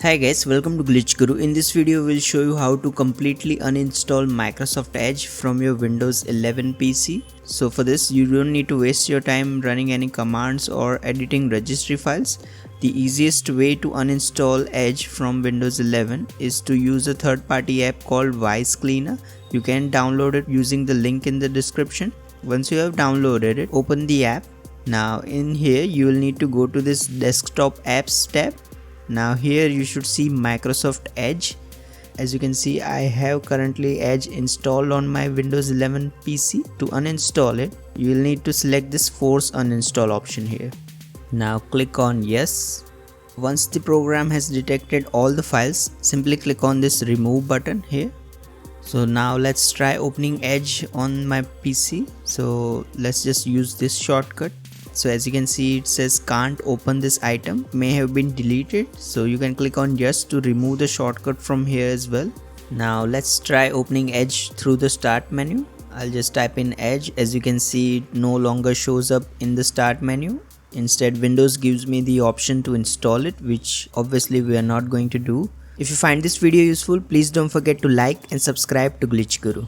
Hi guys, welcome to Glitch Guru. In this video, we'll show you how to completely uninstall Microsoft Edge from your Windows 11 PC. So for this, you don't need to waste your time running any commands or editing registry files. The easiest way to uninstall Edge from Windows 11 is to use a third-party app called Vice Cleaner. You can download it using the link in the description. Once you have downloaded it, open the app. Now in here, you will need to go to this Desktop Apps tab. Now here you should see Microsoft Edge. As you can see, I have currently Edge installed on my Windows 11 PC. To uninstall it, you will need to select this force uninstall option here. Now click on yes. Once the program has detected all the files, simply click on this remove button here. So now let's try opening Edge on my PC. So let's just use this shortcut. So as you can see, it says can't open this item, may have been deleted. So you can click on yes to remove the shortcut from here as well. Now let's try opening Edge through the start menu. I'll just type in Edge. As you can see, it no longer shows up in the start menu. Instead, Windows gives me the option to install it, which obviously we are not going to do. If you find this video useful, please don't forget to like and subscribe to Glitch Guru.